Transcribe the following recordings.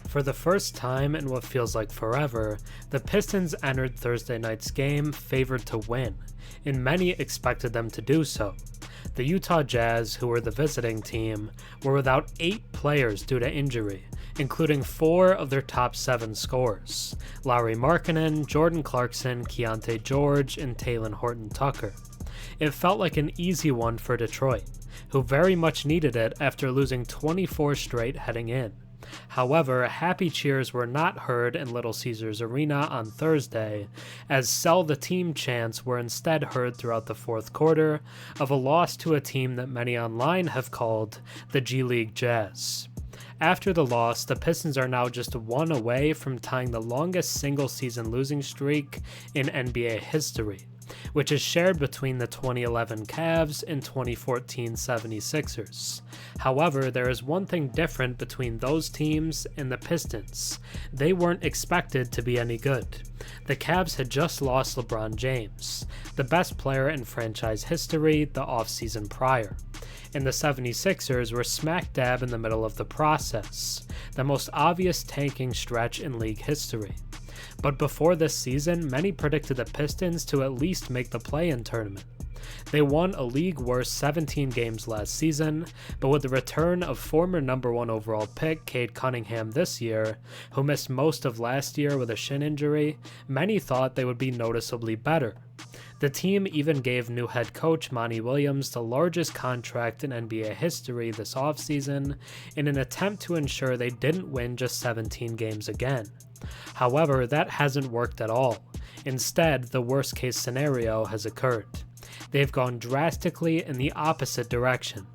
For the first time in what feels like forever, the Pistons entered Thursday night's game favored to win, and many expected them to do so. The Utah Jazz, who were the visiting team, were without 8 players due to injury, including 4 of their top 7 scorers: Lauri Markkanen, Jordan Clarkson, Keyonte George, and Talen Horton-Tucker. It felt like an easy one for Detroit, who very much needed it after losing 24 straight heading in. However, happy cheers were not heard in Little Caesars Arena on Thursday, as "Sell the Team" chants were instead heard throughout the fourth quarter of a loss to a team that many online have called the G League Jazz. After the loss, the Pistons are now just 1 away from tying the longest single-season losing streak in NBA history, which is shared between the 2011 Cavs and 2014 76ers. However, there is one thing different between those teams and the Pistons. They weren't expected to be any good. The Cavs had just lost LeBron James, the best player in franchise history, the offseason prior, and the 76ers were smack dab in the middle of the process, the most obvious tanking stretch in league history. But before this season, many predicted the Pistons to at least make the play-in tournament. They won a league-worst 17 games last season, but with the return of former number 1 overall pick Cade Cunningham this year, who missed most of last year with a shin injury, many thought they would be noticeably better. The team even gave new head coach Monty Williams the largest contract in NBA history this offseason in an attempt to ensure they didn't win just 17 games again. However, that hasn't worked at all. Instead, the worst-case scenario has occurred. They've gone drastically in the opposite direction.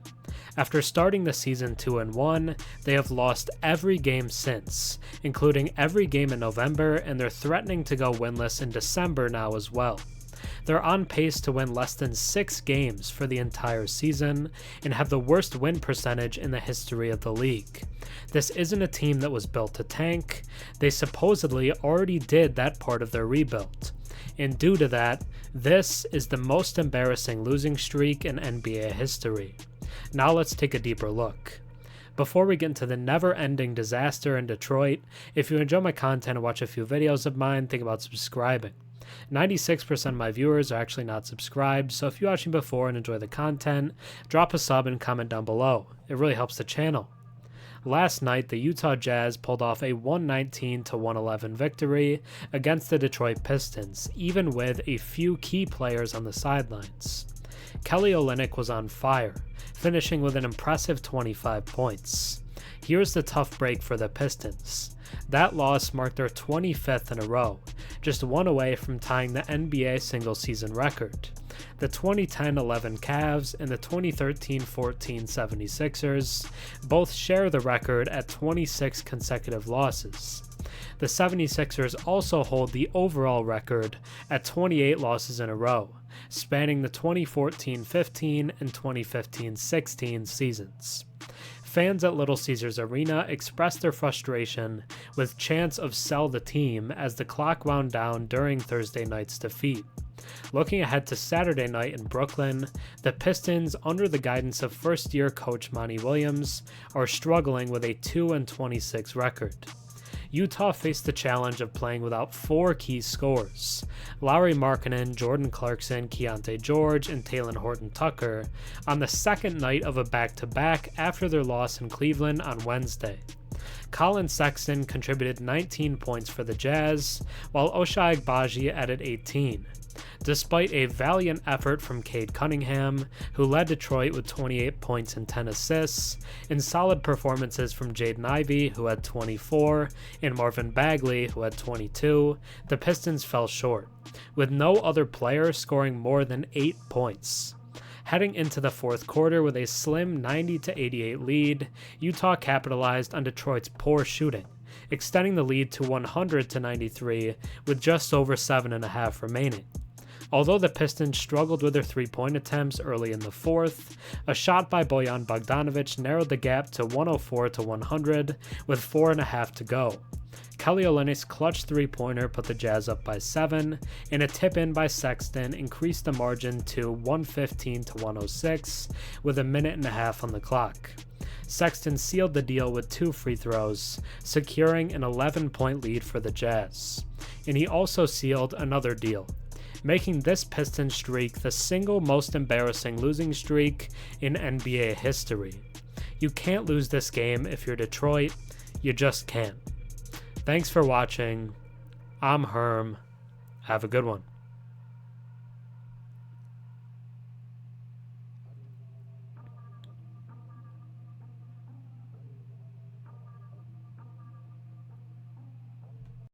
After starting the season 2-1, they have lost every game since, including every game in November, and they're threatening to go winless in December now as well. They're on pace to win less than 6 games for the entire season and have the worst win percentage in the history of the league. This isn't a team that was built to tank. They supposedly already did that part of their rebuild. And due to that, this is the most embarrassing losing streak in NBA history. Now let's take a deeper look. Before we get into the never-ending disaster in Detroit, if you enjoy my content and watch a few videos of mine, think about subscribing. 96% of my viewers are actually not subscribed, so if you watched me before and enjoy the content, drop a sub and comment down below. It really helps the channel. Last night, the Utah Jazz pulled off a 119-111 victory against the Detroit Pistons, even with a few key players on the sidelines. Kelly Olynyk was on fire, finishing with an impressive 25 points. Here's the tough break for the Pistons. That loss marked their 25th in a row, just 1 away from tying the NBA single-season record. The 2010-11 Cavs and the 2013-14 76ers both share the record at 26 consecutive losses. The 76ers also hold the overall record at 28 losses in a row, spanning the 2014-15 and 2015-16 seasons. Fans at Little Caesars Arena expressed their frustration with chants of "Sell the Team" as the clock wound down during Thursday night's defeat. Looking ahead to Saturday night in Brooklyn, the Pistons, under the guidance of first-year coach Monty Williams, are struggling with a 2-26 record. Utah faced the challenge of playing without 4 key scorers: Lauri Markkanen, Jordan Clarkson, Keyonte George, and Talen Horton-Tucker, on the second night of a back-to-back after their loss in Cleveland on Wednesday. Colin Sexton contributed 19 points for the Jazz, while Ochai Agbaji added 18. Despite a valiant effort from Cade Cunningham, who led Detroit with 28 points and 10 assists, and solid performances from Jaden Ivey, who had 24, and Marvin Bagley, who had 22, the Pistons fell short, with no other player scoring more than 8 points. Heading into the fourth quarter with a slim 90-88 lead, Utah capitalized on Detroit's poor shooting, extending the lead to 100-93 with just over 7.5 remaining. Although the Pistons struggled with their three-point attempts early in the fourth, a shot by Bojan Bogdanovic narrowed the gap to 104-100 with 4.5 to go. Kelly Olynyk's clutch three-pointer put the Jazz up by 7, and a tip-in by Sexton increased the margin to 115 to 106 with a minute and a half on the clock. Sexton sealed the deal with 2 free throws, securing an 11-point lead for the Jazz. And he also sealed another deal, making this Pistons streak the single most embarrassing losing streak in NBA history. You can't lose this game if you're Detroit. You just can't. Thanks for watching. I'm Herm. Have a good one.